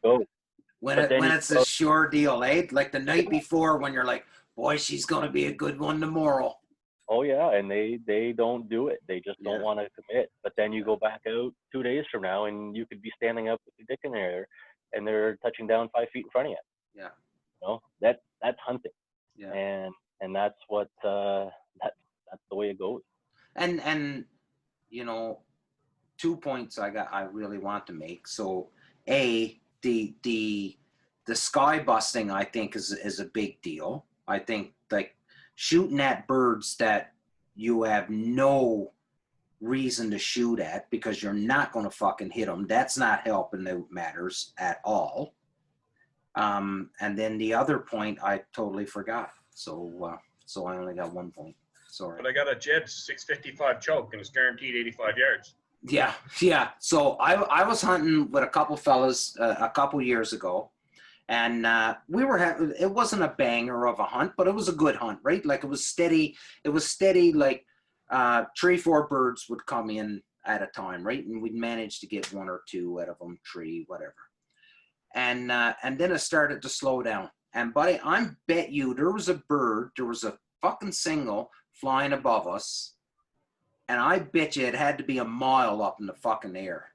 When it's a sure deal, eh? Like the night before when you're like, boy, she's going to be a good one tomorrow. Oh, yeah, and they don't do it. They just don't want to commit. But then you go back out 2 days from now and you could be standing up with your dick in the air and they're touching down 5 feet in front of you. Yeah. That's hunting. Yeah. And that's what that's the way it goes. And 2 points I really want to make. So the sky busting, I think is a big deal. I think like shooting at birds that you have no reason to shoot at because you're not going to fucking hit them. That's not helping out matters at all. And then the other point I totally forgot. So I only got 1 point. Sorry. But I got a Jeb's 655 choke and it's guaranteed 85 yards. Yeah. So I was hunting with a couple fellas a couple years ago, and we were having, it wasn't a banger of a hunt, but it was a good hunt, right? Like it was steady. Like 3-4 birds would come in at a time, right? And we'd manage to get 1 or 2 out of them, 3, whatever. And then it started to slow down. And buddy, I bet you there was a fucking single flying above us. And I bet you it had to be a mile up in the fucking air.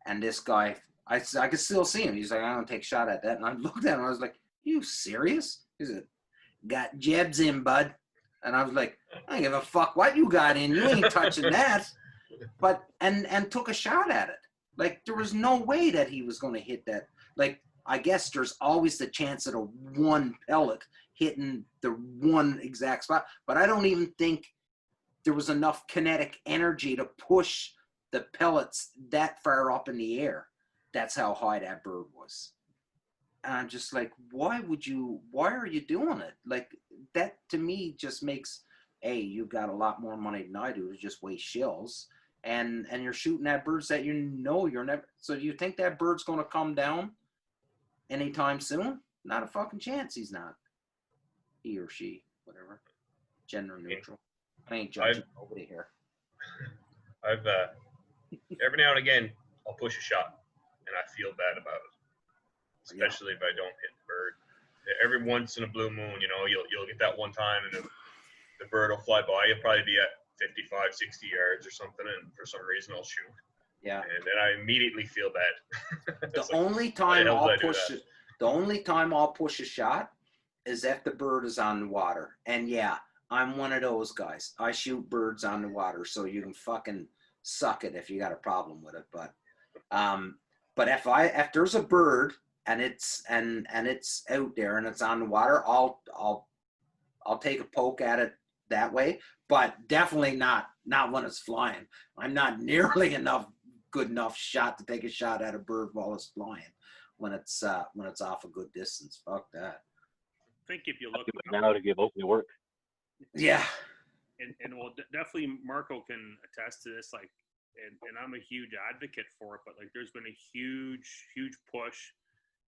And this guy, I could still see him. He's like, I'm going to take a shot at that. And I looked at him. I was like, you serious? He said, got Jebs in, bud. And I was like, I don't give a fuck what you got in. You ain't touching that. But, and took a shot at it. Like, there was no way that he was going to hit that. Like, I guess there's always the chance of a 1 pellet hitting the 1 exact spot. But I don't even think there was enough kinetic energy to push the pellets that far up in the air. That's how high that bird was. And I'm just like, why are you doing it? Like, that to me just makes, you got a lot more money than I do to just waste shells. And you're shooting at birds that you're never, so do you think that bird's going to come down anytime soon? Not a fucking chance he's not. He or she, whatever. Gender neutral. I ain't judging nobody here. I've every now and again I'll push a shot and I feel bad about it, especially if I don't hit the bird. Every once in a blue moon, you'll get that one time and the bird will fly by. You'll probably be at 55, 60 yards or something, and for some reason I'll shoot. Yeah. And then I immediately feel bad. The only time I'll push a shot is if the bird is on the water. And yeah, I'm one of those guys. I shoot birds on the water, so you can fucking suck it if you got a problem with it. But if there's a bird and it's out there and it's on the water, I'll take a poke at it that way. But definitely not when it's flying. I'm not nearly good enough shot to take a shot at a bird while it's flying. When it's off a good distance, fuck that. I think if you look now to give Oakley work. Yeah. And well, definitely Marco can attest to this. Like, and I'm a huge advocate for it, but like, there's been a huge push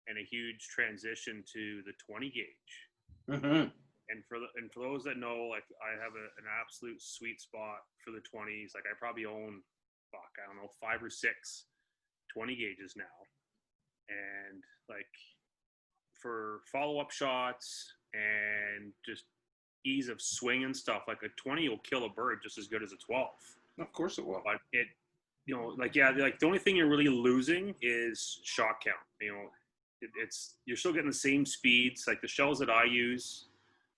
and a huge transition to the 20 gauge. Mm-hmm. And for those that know, like, I have an absolute sweet spot for the 20s. Like, I probably own, I don't know, 5 or 6 20 gauges now. And like, for follow-up shots and just ease of swing and stuff, like a 20 will kill a bird just as good as a 12. Of course it will. But it, like the only thing you're really losing is shot count. You're still getting the same speeds. Like the shells that I use,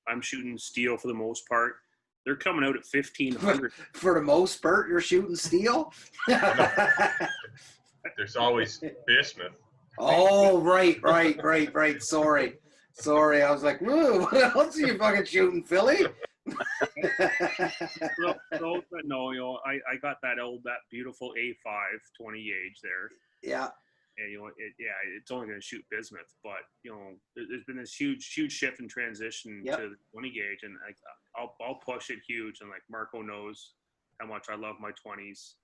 I'm shooting steel for the most part. They're coming out at 1,500. For the most part, you're shooting steel? There's always bismuth. Oh, right. Sorry. I was like, whoa, what else are you fucking shooting, Philly? No, I got that beautiful A5 20 gauge there. Yeah. And it's only going to shoot bismuth, but there's been this huge shift and transition to the 20 gauge, and I'll push it huge. And like Marco knows how much I love my 20s,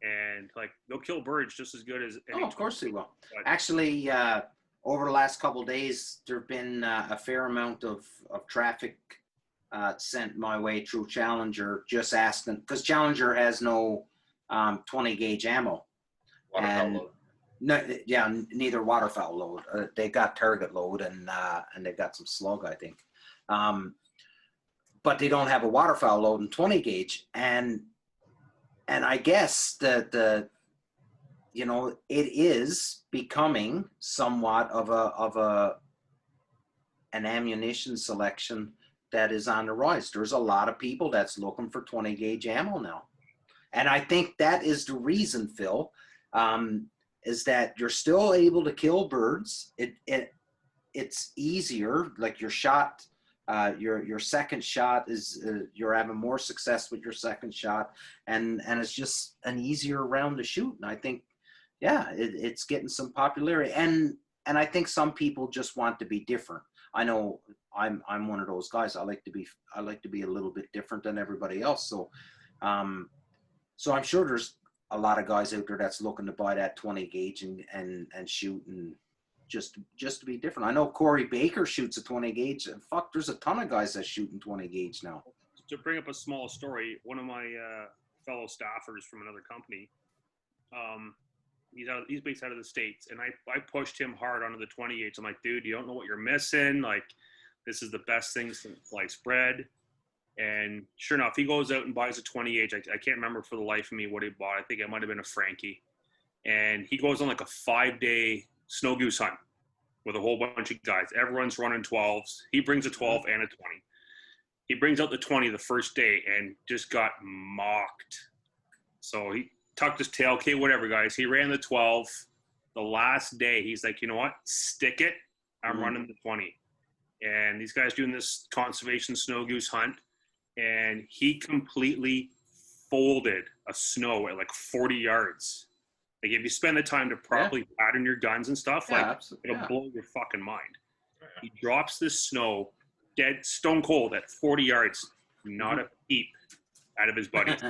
and like they'll kill birds just as good as any. Oh, of course they will. But actually, over the last couple of days, there've been a fair amount of traffic sent my way through Challenger, just asking, because Challenger has no 20 gauge ammo. Waterfowl load. No, yeah, neither waterfowl load. They got target load and they've got some slug, I think. But they don't have a waterfowl load in 20 gauge, and I guess that it is becoming somewhat of an ammunition selection that is on the rise. There's a lot of people that's looking for 20 gauge ammo now, and I think that is the reason, Phil. Is that you're still able to kill birds. It's easier, like your shot Your second shot is you're having more success with your second shot, and it's just an easier round to shoot. And I think, yeah, it's getting some popularity, and I think some people just want to be different. I know I'm one of those guys. I like to be a little bit different than everybody else. So so I'm sure there's a lot of guys out there that's looking to buy that 20 gauge and shoot and just to be different. I know Corey Baker shoots a 20 gauge. Fuck, there's a ton of guys that shoot in 20 gauge now. To bring up a small story, one of my fellow staffers from another company, he's based out of the States, and I pushed him hard onto the 20 gauge. I'm like, dude, you don't know what you're missing. Like, this is the best thing since sliced bread. And sure enough, he goes out and buys a 20 gauge. I can't remember for the life of me what he bought. I think it might have been a Frankie. And he goes on like a 5-day snow goose hunt with a whole bunch of guys. Everyone's running 12s. He brings a 12 and a 20. He brings out the 20 the first day and just got mocked. So he tucked his tail. Okay, whatever, guys. He ran the 12. The last day, he's like, you know what? Stick it. I'm running the 20. And these guys doing this conservation snow goose hunt. And he completely folded a snow at like 40 yards. Like, if you spend the time to properly pattern your guns and stuff, it'll blow your fucking mind. He drops this snow dead stone cold at 40 yards. Not a peep out of his buddies.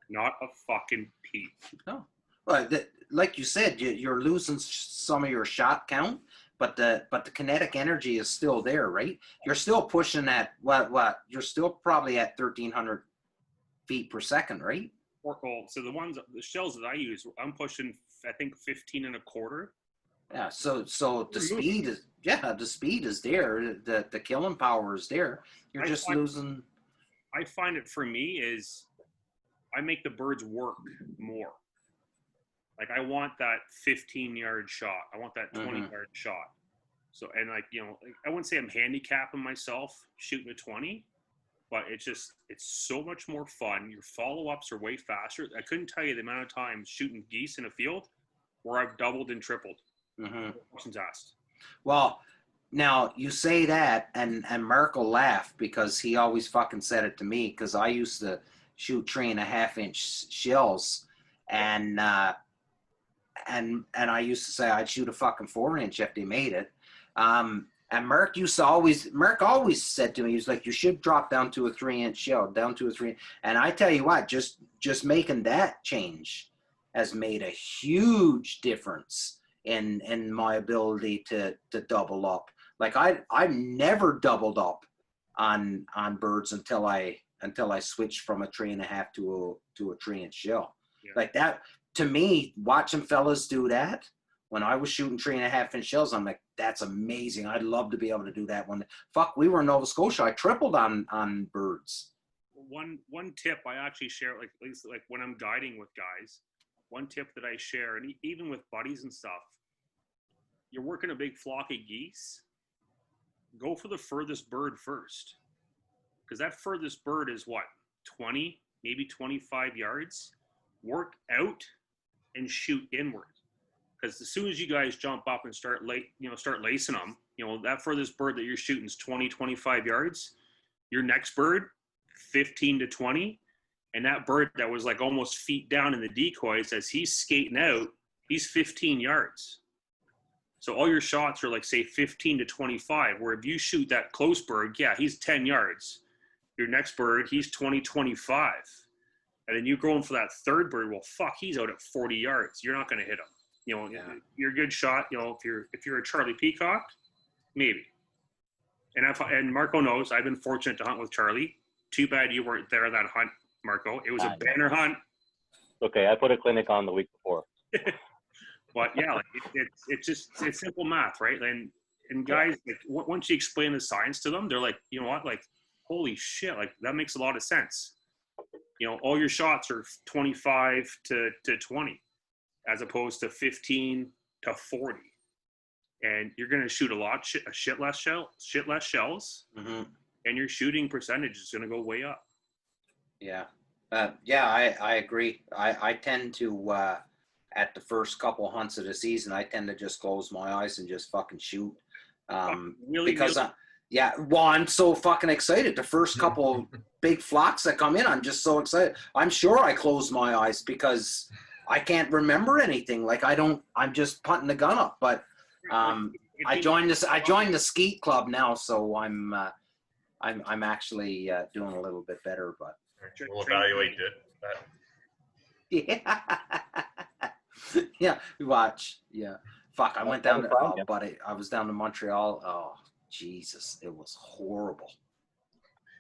Not a fucking peep. No. Well, like you said, you're losing some of your shot count, but the kinetic energy is still there, right? You're still pushing at what? You're still probably at 1,300 feet per second, right? So the shells that I use, I'm pushing, I think, 15 and a quarter. Yeah. So the speed is there. The killing power is there. You're just losing. I find it for me is I make the birds work more. Like, I want that 15-yard shot. I want that 20-yard shot. So, and like, you know, I wouldn't say I'm handicapping myself shooting a 20, but it's so much more fun. Your follow-ups are way faster. I couldn't tell you the amount of times shooting geese in a field where I've doubled and tripled. Questions asked. Well, now you say that, and Marco laughed because he always fucking said it to me, because I used to shoot 3.5-inch shells, and I used to say I'd shoot a fucking 4-inch if they made it. And Mark always said to me, he was like, you should drop down to a 3-inch shell, down to a 3. And I tell you what, just making that change has made a huge difference in my ability to double up. Like, I've never doubled up on birds until I switched from a 3.5 to a 3-inch shell. Yeah. Like that, to me, watching fellas do that, when I was shooting 3.5-inch shells, I'm like, that's amazing. I'd love to be able to do that one. Fuck, we were in Nova Scotia. I tripled on birds. One tip I actually share, like, at least like when I'm guiding with guys, one tip that I share, and even with buddies and stuff, you're working a big flock of geese, go for the furthest bird first. Because that furthest bird is what, 20, maybe 25 yards? Work out and shoot inward. Because as soon as you guys jump up and start lacing them, that furthest bird that you're shooting is 20, 25 yards. Your next bird, 15 to 20. And that bird that was like almost feet down in the decoys, as he's skating out, he's 15 yards. So all your shots are like, say, 15 to 25, where if you shoot that close bird, yeah, he's 10 yards. Your next bird, he's 20, 25. And then you're going for that third bird, well, fuck, he's out at 40 yards. You're not going to hit him. You're a good shot. If you're a Charlie Peacock, maybe. And Marco knows I've been fortunate to hunt with Charlie. Too bad you weren't there that hunt, Marco. It was a banner hunt. Okay, I put a clinic on the week before. But yeah, like it's simple math, right? And guys, like, once you explain the science to them, they're like, you know what, like, holy shit, like, that makes a lot of sense. All your shots are 25 to 20, as opposed to 15 to 40, and you're gonna shoot a shit less shells, and your shooting percentage is gonna go way up. Yeah, I agree. I tend to at the first couple hunts of the season, I tend to just close my eyes and just fucking shoot, Yeah, well, I'm so fucking excited. The first couple big flocks that come in, I'm just so excited. I'm sure I closed my eyes because I can't remember anything. Like I'm just putting the gun up. But I joined the skeet club now, so I'm actually doing a little bit better. But We'll evaluate that. yeah, yeah, watch. Yeah, fuck. I went down to Yeah. but I was down to Montreal. Oh, Jesus, it was horrible.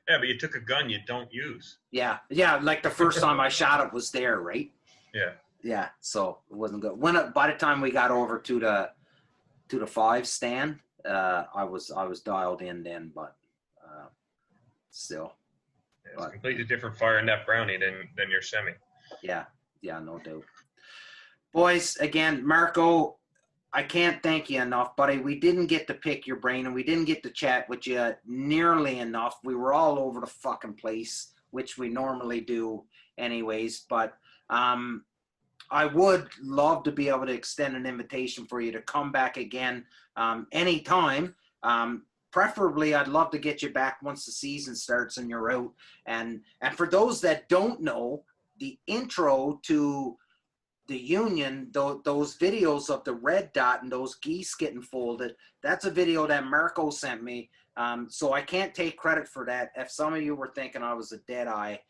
Yeah, but you took a gun you don't use. Yeah, like the first time I shot it was there, right? Yeah. Yeah, so it wasn't good. By the time we got over to the 5 stand, I was dialed in then, but still. Yeah, it's a completely different fire net brownie than your semi. Yeah, no doubt. Boys, again, Marco, I can't thank you enough, buddy. We didn't get to pick your brain and we didn't get to chat with you nearly enough. We were all over the fucking place, which we normally do anyways. But I would love to be able to extend an invitation for you to come back again anytime. Preferably, I'd love to get you back once the season starts and you're out. And for those that don't know, the intro to the Union, those videos of the red dot and those geese getting folded, that's a video that Marco sent me. So I can't take credit for that. If some of you were thinking I was a dead eye,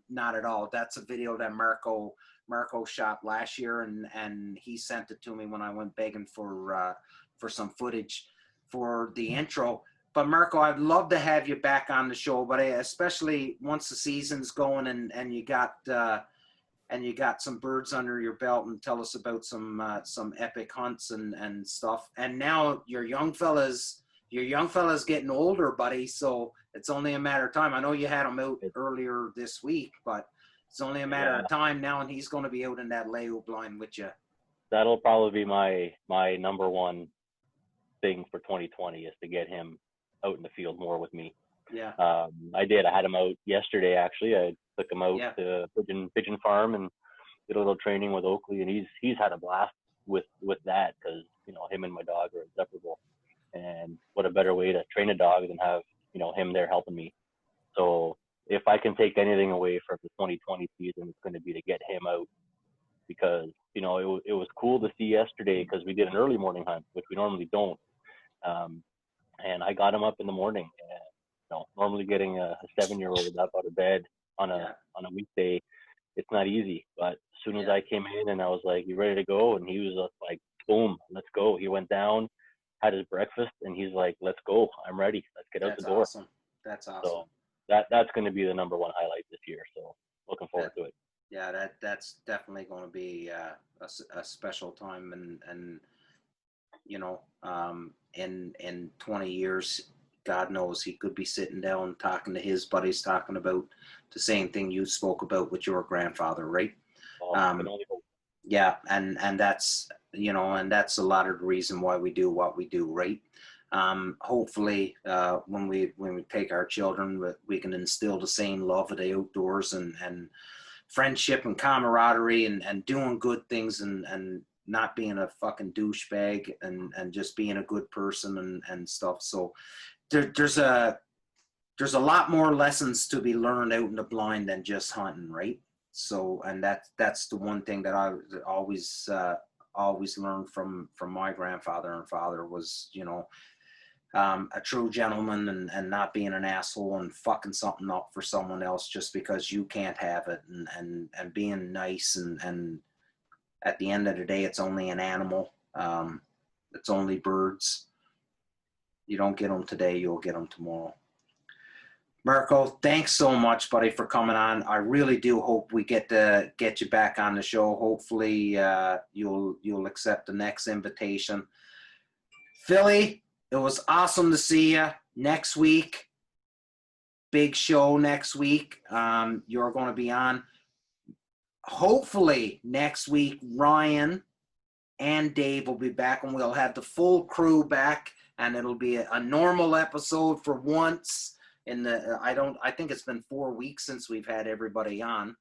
not at all. That's a video that Marco shot last year, and he sent it to me when I went begging for some footage for the intro. But Marco, I'd love to have you back on the show, but especially once the season's going and you got some birds under your belt, and tell us about some epic hunts and stuff. And now your young fella's getting older, buddy. So it's only a matter of time. I know you had him out earlier this week, but it's only a matter of time now, and he's going to be out in that layout blind with you. That'll probably be my number one thing for 2020 is to get him out in the field more with me. Yeah. I had him out yesterday, actually. I took him out to Pigeon Farm and did a little training with Oakley, and he's had a blast with that because, him and my dog are inseparable. And what a better way to train a dog than have, him there helping me. So if I can take anything away from the 2020 season, it's going to be to get him out because, it was cool to see yesterday because we did an early morning hunt, which we normally don't. And I got him up in the morning. And, normally getting a 7-year-old up out of bed on a weekday, it's not easy. But as soon as I came in and I was like, "You ready to go?" and he was just like, "Boom, let's go." He went down, had his breakfast, and he's like, "Let's go. I'm ready. Let's get out the door." Awesome. That's awesome. So that's going to be the number one highlight this year. So looking forward to it. Yeah, that's definitely going to be a special time, and in 20 years, God knows he could be sitting down talking to his buddies, talking about the same thing you spoke about with your grandfather, right? Yeah, and that's and that's a lot of the reason why we do what we do, right? Hopefully, when we take our children, we can instill the same love of the outdoors and friendship and camaraderie and doing good things and not being a fucking douchebag and just being a good person and stuff. So there's a lot more lessons to be learned out in the blind than just hunting, right? So, and that's the one thing that I always learned from my grandfather and father was, a true gentleman and not being an asshole and fucking something up for someone else just because you can't have it and being nice and at the end of the day, it's only an animal. It's only birds. You don't get them today, you'll get them tomorrow. Marco, thanks so much, buddy, for coming on. I really do hope we get to get you back on the show. Hopefully, you'll accept the next invitation. Philly, it was awesome to see you. Next week, big show next week. You're going to be on. Hopefully, next week, Ryan and Dave will be back, and we'll have the full crew back, and it'll be a normal episode for once. I think it's been 4 weeks since we've had everybody on.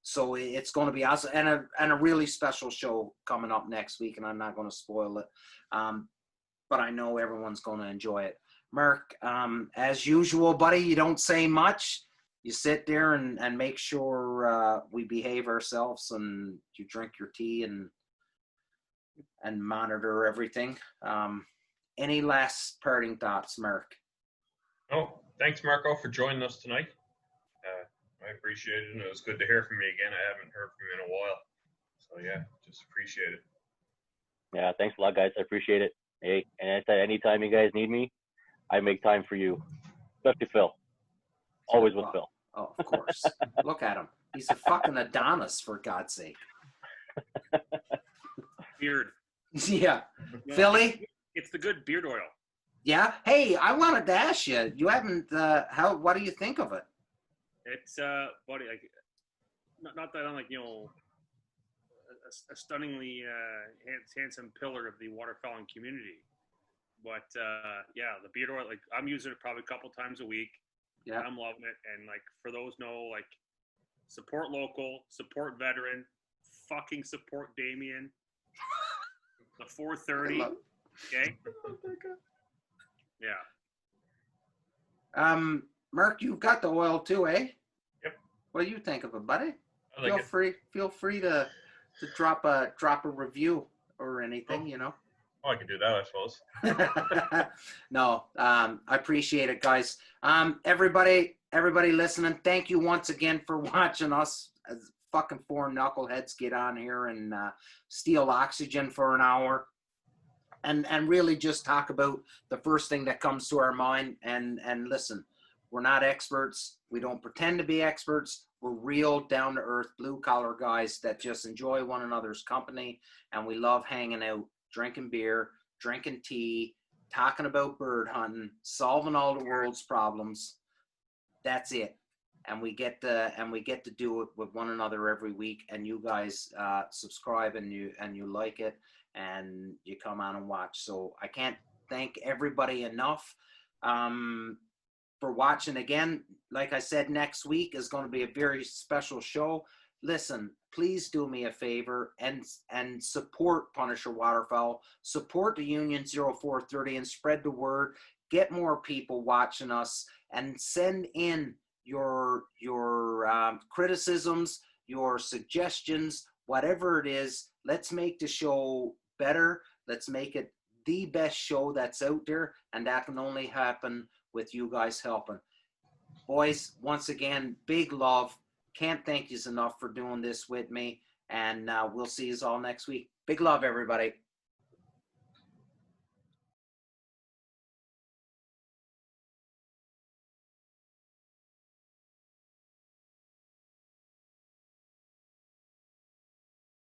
So it's going to be awesome and a really special show coming up next week, and I'm not going to spoil it. But I know everyone's going to enjoy it. Mark, as usual, buddy, you don't say much. You sit there and make sure we behave ourselves, and you drink your tea and monitor everything. Any last parting thoughts, Mark? Oh, thanks, Marco, for joining us tonight. I appreciate it, and it was good to hear from you again. I haven't heard from you in a while. So, yeah, just appreciate it. Yeah, thanks a lot, guys. I appreciate it. Hey, and I said anytime you guys need me, I make time for you. Especially Phil. Always with Phil. Oh, of course. Look at him. He's a fucking Adonis, for God's sake. Beard. Yeah. No, Philly? It's the good beard oil. Yeah. Hey, I wanted to ask you. You haven't. What do you think of it? It's buddy, like not that I'm like a stunningly handsome pillar of the waterfowling community, but yeah, the beard oil. Like I'm using it probably a couple times a week. Yeah. I'm loving it, and like for those like support local, support veteran, fucking support Damien. The 430. Okay. Yeah. Mark, you've got the oil too, eh? Yep. What do you think of it, buddy? I like it. Feel free to drop a review or anything, Oh, I can do that, I suppose. No, I appreciate it, guys. Everybody listening, thank you once again for watching us as fucking four knuckleheads get on here and steal oxygen for an hour and really just talk about the first thing that comes to our mind. And listen, we're not experts. We don't pretend to be experts. We're real down-to-earth blue-collar guys that just enjoy one another's company, and we love hanging out, drinking beer, drinking tea, talking about bird hunting, solving all the world's problems. That's it. And we get to do it with one another every week. And you guys subscribe and you like it, and you come on and watch. So I can't thank everybody enough for watching. Again, like I said, next week is going to be a very special show. Listen, please do me a favor and support Punisher Waterfowl, support the Union 0430, and spread the word. Get more people watching us, and send in your criticisms, your suggestions, whatever it is. Let's make the show better. Let's make it the best show that's out there, and that can only happen with you guys helping. Boys, once again, big love. Can't thank you enough for doing this with me, and we'll see you all next week. Big love, everybody.